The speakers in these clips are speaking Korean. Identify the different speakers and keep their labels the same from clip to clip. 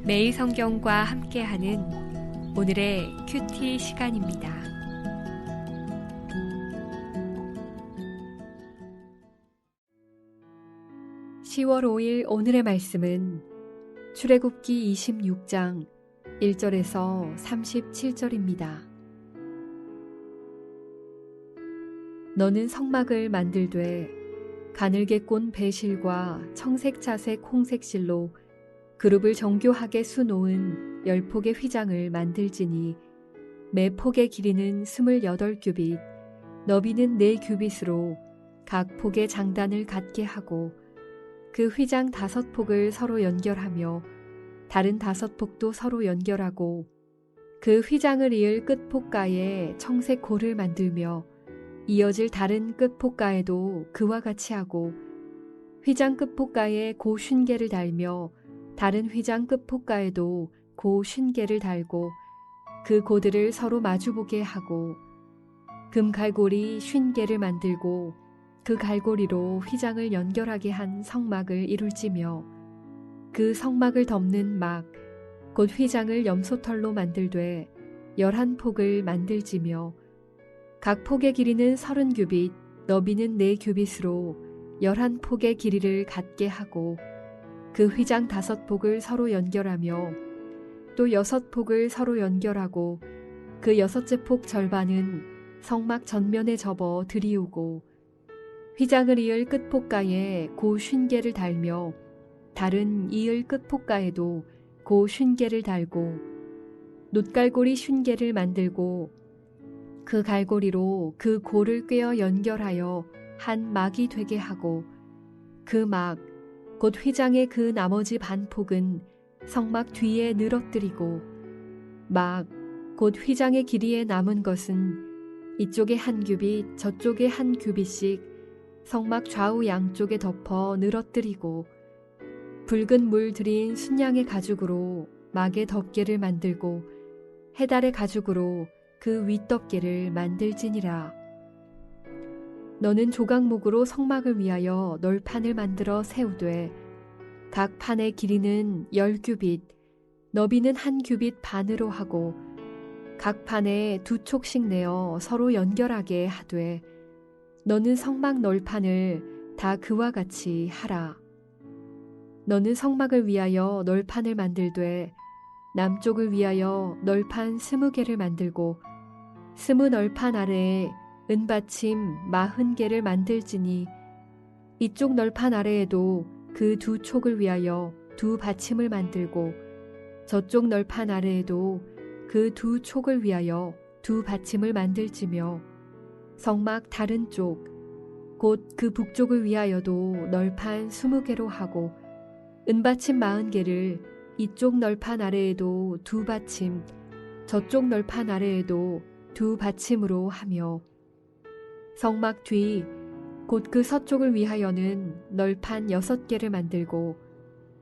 Speaker 1: 매일 성경과 함께하는 오늘의 큐티 시간입니다. 10월 5일 오늘의 말씀은 출애굽기 26장 1절에서 37절입니다. 너는 성막을 만들되 가늘게 꼰 배실과 청색자색 홍색실로 그룹을 정교하게 수놓은 10폭의 휘장을 만들지니 매 폭의 길이는 28규빗, 너비는 4규빗으로 각 폭의 장단을 갖게 하고 그 휘장 5폭을 서로 연결하며 다른 5폭도 서로 연결하고 그 휘장을 이을 끝폭가에 청색 고를 만들며 이어질 다른 끝폭가에도 그와 같이 하고 휘장 끝폭가에 고 쉰개를 달며 다른 휘장 끝폭가에도 고 쉰개를 달고 그 고들을 서로 마주보게 하고 금 갈고리 50개를 만들고 그 갈고리로 휘장을 연결하게 한 성막을 이룰지며 그 성막을 덮는 막 곧 휘장을 염소털로 만들되 11폭을 만들지며 각 폭의 길이는 30규빗, 너비는 4규빗으로 11폭의 길이를 갖게 하고 그 휘장 5폭을 서로 연결하며 또 6폭을 서로 연결하고 그 6째 폭 절반은 성막 전면에 접어 들이우고 휘장을 이을 끝폭가에 고 50개를 달며 다른 이을 끝폭가에도 고 50개를 달고 놋갈고리 50개를 만들고 그 갈고리로 그 고를 꿰어 연결하여 한 막이 되게 하고 그 막 곧 휘장의 그 나머지 반폭은 성막 뒤에 늘어뜨리고 막 곧 휘장의 길이에 남은 것은 이쪽에 1규빗 저쪽에 1규빗씩 성막 좌우 양쪽에 덮어 늘어뜨리고 붉은 물 들인 순양의 가죽으로 막의 덮개를 만들고 해달의 가죽으로 그 윗덮개를 만들지니라. 너는 조각목으로 성막을 위하여 널판을 만들어 세우되 각 판의 길이는 10규빗, 너비는 1규빗 반으로 하고 각 판에 2촉씩 내어 서로 연결하게 하되 너는 성막 널판을 다 그와 같이 하라. 너는 성막을 위하여 널판을 만들되 남쪽을 위하여 널판 20개를 만들고 20 널판 아래에 은받침 40개를 만들지니 이쪽 널판 아래에도 그 2촉을 위하여 2 받침을 만들고 저쪽 널판 아래에도 그 2촉을 위하여 2 받침을 만들지며 성막 다른 쪽 곧 그 북쪽을 위하여도 널판 20개로 하고 은받침 40개를 이쪽 널판 아래에도 2 받침 저쪽 널판 아래에도 2 받침으로 하며 성막 뒤 곧 그 서쪽을 위하여는 널판 6개를 만들고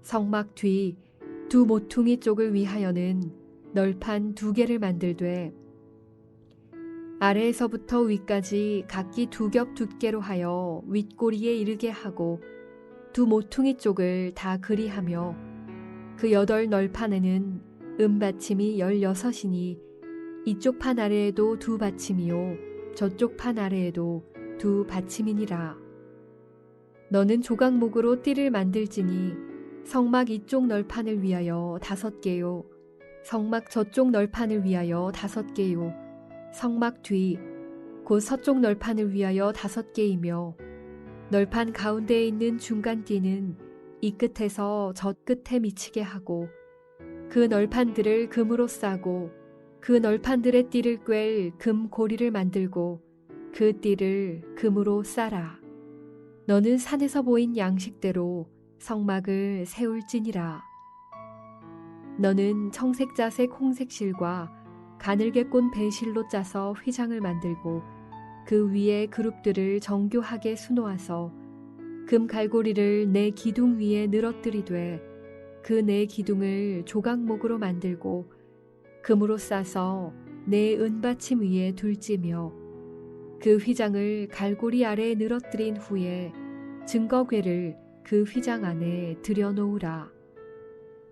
Speaker 1: 성막 뒤 2 모퉁이 쪽을 위하여는 널판 2개를 만들되 아래에서부터 위까지 각기 2겹 두께로 하여 윗꼬리에 이르게 하고 2 모퉁이 쪽을 다 그리하며 그 8 널판에는 은받침이 16이니 이쪽 판 아래에도 2 받침이요 저쪽 판 아래에도 2 받침이니라. 너는 조각목으로 띠를 만들지니 성막 이쪽 널판을 위하여 5개요 성막 저쪽 널판을 위하여 5개요 성막 뒤 곧 서쪽 널판을 위하여 5개이며 널판 가운데에 있는 중간 띠는 이 끝에서 저 끝에 미치게 하고 그 널판들을 금으로 싸고 그 널판들의 띠를 꿰 금 고리를 만들고 그 띠를 금으로 싸라. 너는 산에서 보인 양식대로 성막을 세울지니라. 너는 청색자색 홍색실과 가늘게 꼰 배실로 짜서 휘장을 만들고 그 위에 그룹들을 정교하게 수놓아서 금 갈고리를 내 기둥 위에 늘어뜨리되 그 내 기둥을 조각목으로 만들고 금으로 싸서 내 은받침 위에 둘지며 그 휘장을 갈고리 아래에 늘어뜨린 후에 증거궤를 그 휘장 안에 들여놓으라.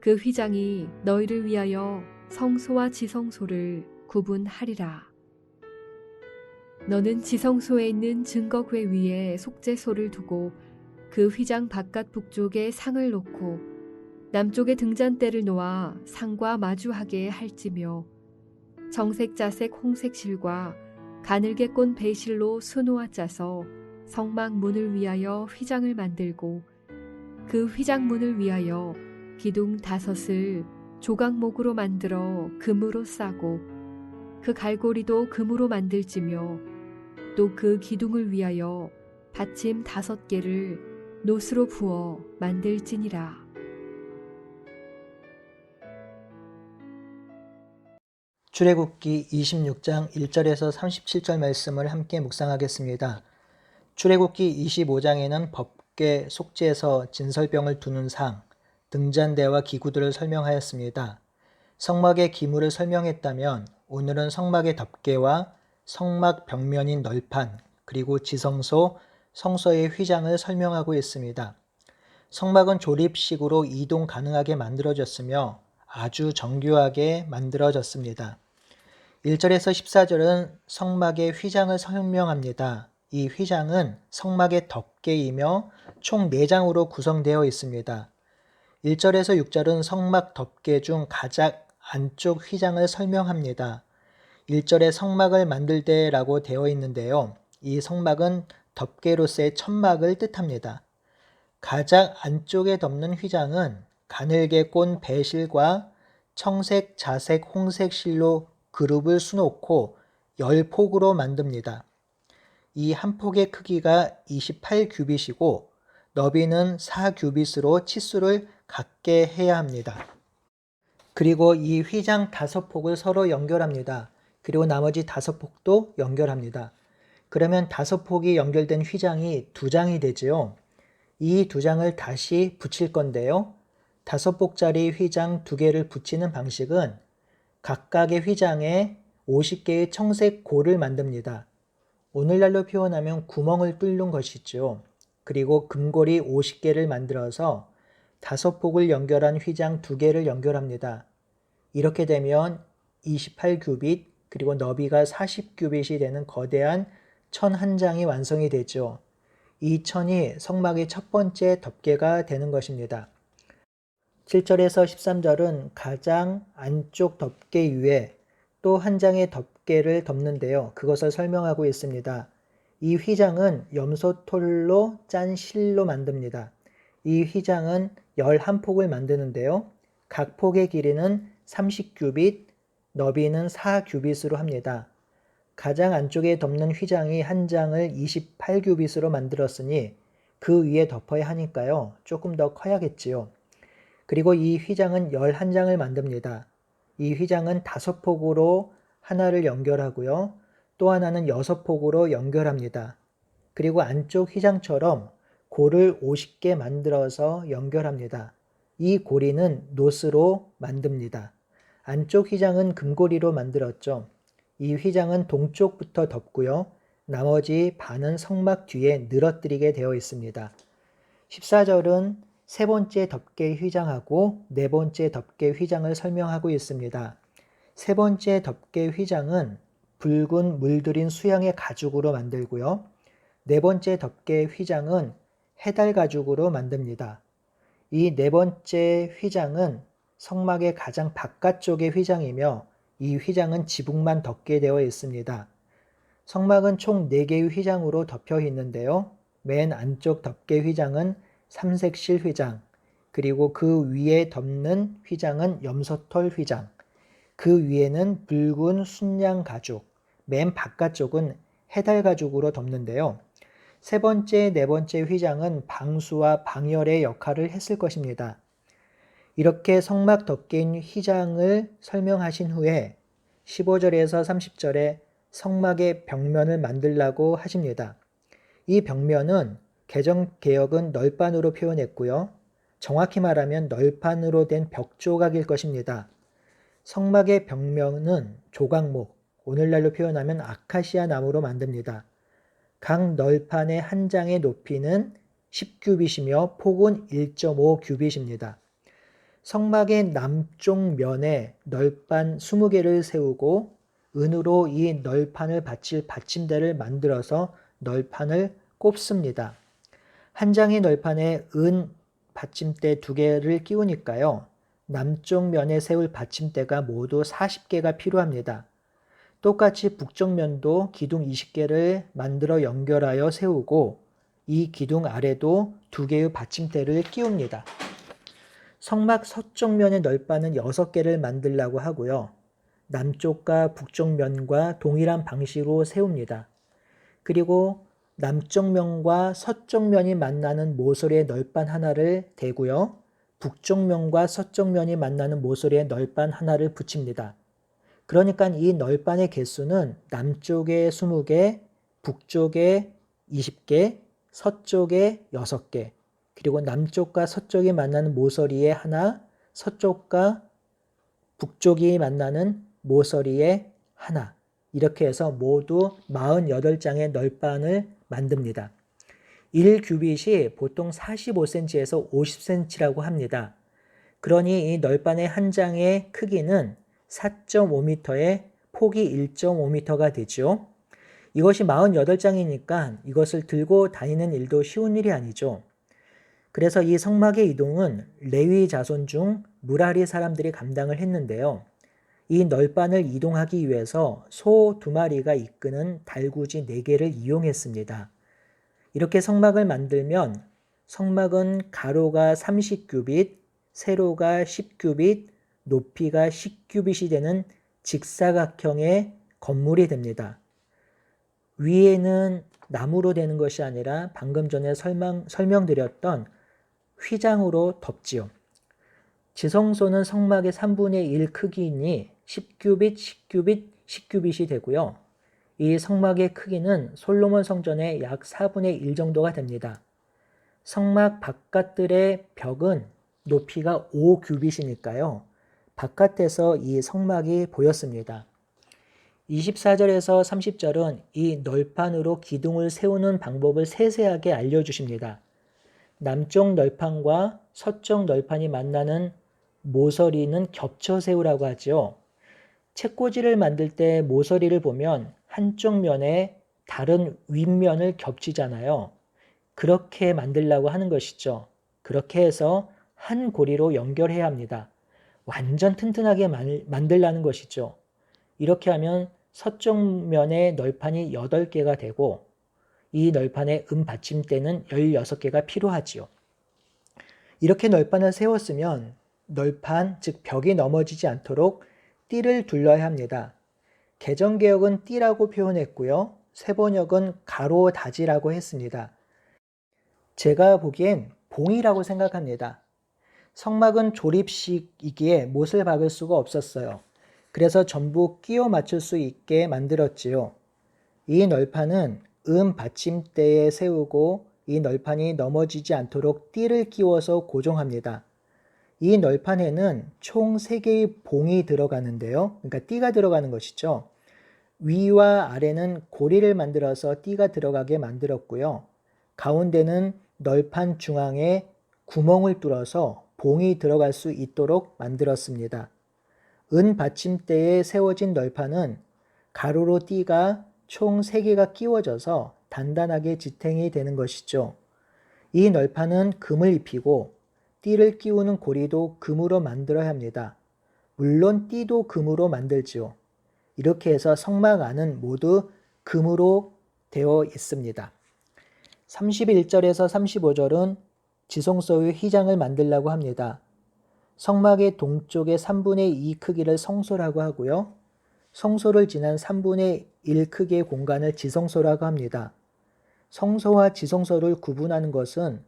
Speaker 1: 그 휘장이 너희를 위하여 성소와 지성소를 구분하리라. 너는 지성소에 있는 증거궤 위에 속죄소를 두고 그 휘장 바깥 북쪽에 상을 놓고 남쪽에 등잔대를 놓아 상과 마주하게 할지며 정색 자색 홍색 실과 가늘게 꼰 배실로 수놓아 짜서 성막 문을 위하여 휘장을 만들고 그 휘장 문을 위하여 기둥 5을 조각목으로 만들어 금으로 싸고 그 갈고리도 금으로 만들지며 또 그 기둥을 위하여 받침 5개를 노스로 부어 만들지니라.
Speaker 2: 출애굽기 26장 1절에서 37절 말씀을 함께 묵상하겠습니다. 출애굽기 25장에는 법궤, 속죄서, 진설병을 두는 상, 등잔대와 기구들을 설명하였습니다. 성막의 기물을 설명했다면 오늘은 성막의 덮개와 성막 벽면인 널판, 그리고 지성소, 성소의 휘장을 설명하고 있습니다. 성막은 조립식으로 이동 가능하게 만들어졌으며 아주 정교하게 만들어졌습니다. 1절에서 14절은 성막의 휘장을 설명합니다. 이 휘장은 성막의 덮개이며 총 4장으로 구성되어 있습니다. 1절에서 6절은 성막 덮개 중 가장 안쪽 휘장을 설명합니다. 1절에 성막을 만들 때라고 되어 있는데요. 이 성막은 덮개로서의 천막을 뜻합니다. 가장 안쪽에 덮는 휘장은 가늘게 꼰 배실과 청색, 자색, 홍색 실로 그룹을 수놓고 10폭으로 만듭니다. 이 한 폭의 크기가 28규빗이고 너비는 4규빗으로 치수를 같게 해야 합니다. 그리고 이 휘장 5폭을 서로 연결합니다. 그리고 나머지 5폭도 연결합니다. 그러면 5폭이 연결된 휘장이 2장이 되지요. 이 2장을 다시 붙일 건데요. 5폭짜리 휘장 2개를 붙이는 방식은 각각의 휘장에 50개의 청색 골을 만듭니다. 오늘날로 표현하면 구멍을 뚫는 것이죠. 그리고 금골이 50개를 만들어서 5폭을 연결한 휘장 2개를 연결합니다. 이렇게 되면 28규빗 그리고 너비가 40규빗이 되는 거대한 천 한 장이 완성이 되죠. 이 천이 성막의 첫 번째 덮개가 되는 것입니다. 7절에서 13절은 가장 안쪽 덮개 위에 또 한 장의 덮개를 덮는데요. 그것을 설명하고 있습니다. 이 휘장은 염소털로 짠 실로 만듭니다. 이 휘장은 11폭을 만드는데요. 각 폭의 길이는 30규빗, 너비는 4규빗으로 합니다. 가장 안쪽에 덮는 휘장이 한 장을 28규빗으로 만들었으니 그 위에 덮어야 하니까요. 조금 더 커야겠지요. 그리고 이 휘장은 11장을 만듭니다. 이 휘장은 5폭으로 하나를 연결하고요. 또 하나는 6폭으로 연결합니다. 그리고 안쪽 휘장처럼 골을 50개 만들어서 연결합니다. 이 고리는 노스로 만듭니다. 안쪽 휘장은 금고리로 만들었죠. 이 휘장은 동쪽부터 덮고요. 나머지 반은 성막 뒤에 늘어뜨리게 되어 있습니다. 14절은 세 번째 덮개 휘장하고 네 번째 덮개 휘장을 설명하고 있습니다. 세 번째 덮개 휘장은 붉은 물들인 수양의 가죽으로 만들고요. 네 번째 덮개 휘장은 해달 가죽으로 만듭니다. 이 네 번째 휘장은 성막의 가장 바깥쪽의 휘장이며 이 휘장은 지붕만 덮게 되어 있습니다. 성막은 총 4개의 휘장으로 덮여 있는데요. 맨 안쪽 덮개 휘장은 삼색실 휘장, 그리고 그 위에 덮는 휘장은 염소털 휘장, 그 위에는 붉은 순양 가죽, 맨 바깥쪽은 해달 가죽으로 덮는데요. 세 번째, 네 번째 휘장은 방수와 방열의 역할을 했을 것입니다. 이렇게 성막 덮개인 휘장을 설명하신 후에 15절에서 30절에 성막의 벽면을 만들라고 하십니다. 이 벽면은 개정개역은 널판으로 표현했고요. 정확히 말하면 널판으로 된 벽조각일 것입니다. 성막의 벽면은 조각목, 오늘날로 표현하면 아카시아 나무로 만듭니다. 각 널판의 한 장의 높이는 10규빗이며 폭은 1.5규빗입니다. 성막의 남쪽 면에 널판 20개를 세우고 은으로 이 널판을 받칠 받침대를 만들어서 널판을 꼽습니다. 한 장의 널판에 은 받침대 2개를 끼우니까요. 남쪽 면에 세울 받침대가 모두 40개가 필요합니다. 똑같이 북쪽 면도 기둥 20개를 만들어 연결하여 세우고 이 기둥 아래도 2개의 받침대를 끼웁니다. 성막 서쪽 면의 널판은 6개를 만들려고 하고요. 남쪽과 북쪽 면과 동일한 방식으로 세웁니다. 그리고 남쪽 면과 서쪽 면이 만나는 모서리에 널판 하나를 대고요. 북쪽 면과 서쪽 면이 만나는 모서리에 널판 하나를 붙입니다. 그러니까 이 널판의 개수는 남쪽에 20개, 북쪽에 20개, 서쪽에 6개, 그리고 남쪽과 서쪽이 만나는 모서리에 하나, 서쪽과 북쪽이 만나는 모서리에 하나, 이렇게 해서 모두 48장의 널판을 만듭니다. 1규빗이 보통 45cm에서 50cm라고 합니다. 그러니 이 널판의 한 장의 크기는 4.5m에 폭이 1.5m가 되죠. 이것이 48장이니까 이것을 들고 다니는 일도 쉬운 일이 아니죠. 그래서 이 성막의 이동은 레위 자손 중 무라리 사람들이 감당을 했는데요. 이 널판을 이동하기 위해서 소 2마리가 이끄는 달구지 4개를 이용했습니다. 이렇게 성막을 만들면 성막은 가로가 30규빗, 세로가 10규빗, 높이가 10규빗이 되는 직사각형의 건물이 됩니다. 위에는 나무로 되는 것이 아니라 방금 전에 설명드렸던 휘장으로 덮지요. 지성소는 성막의 3분의 1 크기이니 10규빗, 10규빗, 10규빗이 되고요. 이 성막의 크기는 솔로몬 성전의 약 4분의 1 정도가 됩니다. 성막 바깥들의 벽은 높이가 5규빗이니까요. 바깥에서 이 성막이 보였습니다. 24절에서 30절은 이 널판으로 기둥을 세우는 방법을 세세하게 알려주십니다. 남쪽 널판과 서쪽 널판이 만나는 모서리는 겹쳐 세우라고 하죠. 책꽂이를 만들 때 모서리를 보면 한쪽 면에 다른 윗면을 겹치잖아요. 그렇게 만들려고 하는 것이죠. 그렇게 해서 한 고리로 연결해야 합니다. 완전 튼튼하게 만들라는 것이죠. 이렇게 하면 서쪽 면의 널판이 8개가 되고 이 널판의 받침대는 16개가 필요하지요. 이렇게 널판을 세웠으면 널판, 즉 벽이 넘어지지 않도록 띠를 둘러야 합니다. 개정개역은 띠라고 표현했고요. 세번역은 가로다지라고 했습니다. 제가 보기엔 봉이라고 생각합니다. 성막은 조립식이기에 못을 박을 수가 없었어요. 그래서 전부 끼워 맞출 수 있게 만들었지요. 이 널판은 받침대에 세우고 이 널판이 넘어지지 않도록 띠를 끼워서 고정합니다. 이 널판에는 총 3개의 봉이 들어가는데요. 그러니까 띠가 들어가는 것이죠. 위와 아래는 고리를 만들어서 띠가 들어가게 만들었고요. 가운데는 널판 중앙에 구멍을 뚫어서 봉이 들어갈 수 있도록 만들었습니다. 받침대에 세워진 널판은 가로로 띠가 총 3개가 끼워져서 단단하게 지탱이 되는 것이죠. 이 널판은 금을 입히고 띠를 끼우는 고리도 금으로 만들어야 합니다. 물론 띠도 금으로 만들지요. 이렇게 해서 성막 안은 모두 금으로 되어 있습니다. 31절에서 35절은 지성소의 휘장을 만들려고 합니다. 성막의 동쪽의 3분의 2 크기를 성소라고 하고요. 성소를 지난 3분의 1 크기의 공간을 지성소라고 합니다. 성소와 지성소를 구분하는 것은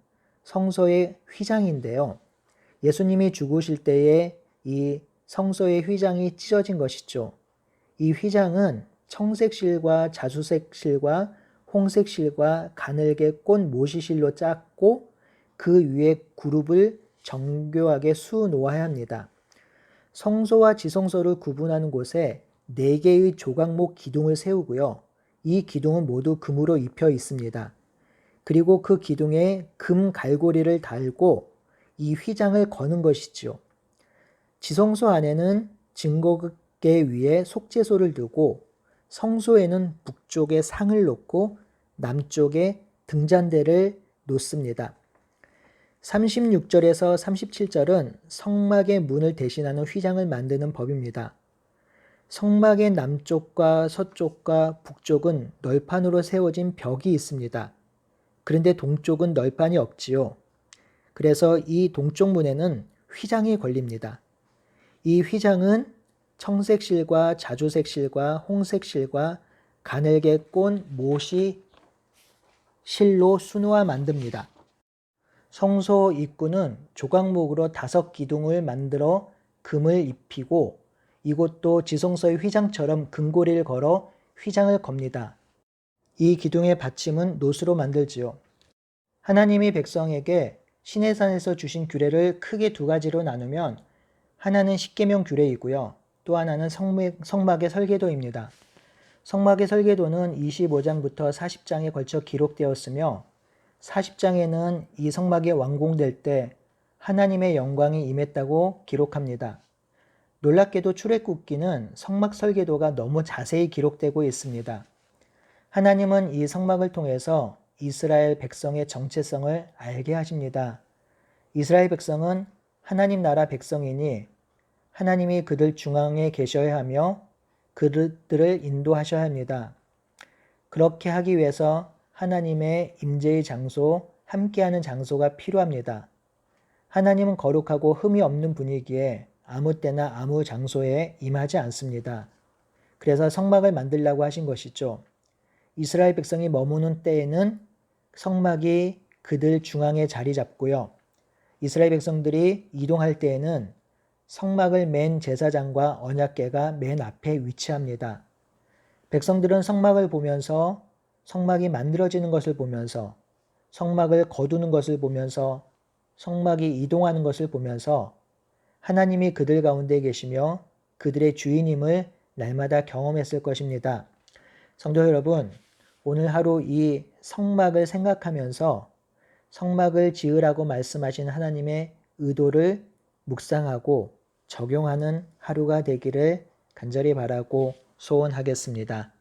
Speaker 2: 성소의 휘장인데요. 예수님이 죽으실 때에 이 성소의 휘장이 찢어진 것이죠. 이 휘장은 청색실과 자수색실과 홍색실과 가늘게 꼰 모시실로 짰고 그 위에 그룹을 정교하게 수놓아야 합니다. 성소와 지성소를 구분하는 곳에 4개의 조각목 기둥을 세우고요. 이 기둥은 모두 금으로 입혀 있습니다. 그리고 그 기둥에 금 갈고리를 달고 이 휘장을 거는 것이지요. 지성소 안에는 증거계 위에 속죄소를 두고 성소에는 북쪽에 상을 놓고 남쪽에 등잔대를 놓습니다. 36절에서 37절은 성막의 문을 대신하는 휘장을 만드는 법입니다. 성막의 남쪽과 서쪽과 북쪽은 널판으로 세워진 벽이 있습니다. 그런데 동쪽은 널판이 없지요. 그래서 이 동쪽 문에는 휘장이 걸립니다. 이 휘장은 청색 실과 자주색 실과 홍색 실과 가늘게 꼰 못이 실로 수놓아 만듭니다. 성소 입구는 조각목으로 5기둥을 만들어 금을 입히고 이곳도 지성소의 휘장처럼 금고리를 걸어 휘장을 겁니다. 이 기둥의 받침은 노수로 만들지요. 하나님이 백성에게 시내산에서 주신 규례를 크게 2가지로 나누면 하나는 십계명 규례이고요. 또 하나는 성막의 설계도입니다. 성막의 설계도는 25장부터 40장에 걸쳐 기록되었으며 40장에는 이 성막이 완공될 때 하나님의 영광이 임했다고 기록합니다. 놀랍게도 출애굽기는 성막 설계도가 너무 자세히 기록되고 있습니다. 하나님은 이 성막을 통해서 이스라엘 백성의 정체성을 알게 하십니다. 이스라엘 백성은 하나님 나라 백성이니 하나님이 그들 중앙에 계셔야 하며 그들을 인도하셔야 합니다. 그렇게 하기 위해서 하나님의 임재의 장소, 함께하는 장소가 필요합니다. 하나님은 거룩하고 흠이 없는 분이기에 아무 때나 아무 장소에 임하지 않습니다. 그래서 성막을 만들라고 하신 것이죠. 이스라엘 백성이 머무는 때에는 성막이 그들 중앙에 자리 잡고요. 이스라엘 백성들이 이동할 때에는 성막을 맨 제사장과 언약궤가 맨 앞에 위치합니다. 백성들은 성막을 보면서 성막이 만들어지는 것을 보면서 성막을 거두는 것을 보면서 성막이 이동하는 것을 보면서 하나님이 그들 가운데 계시며 그들의 주인임을 날마다 경험했을 것입니다. 성도 여러분, 오늘 하루 이 성막을 생각하면서 성막을 지으라고 말씀하신 하나님의 의도를 묵상하고 적용하는 하루가 되기를 간절히 바라고 소원하겠습니다.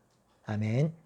Speaker 2: 아멘.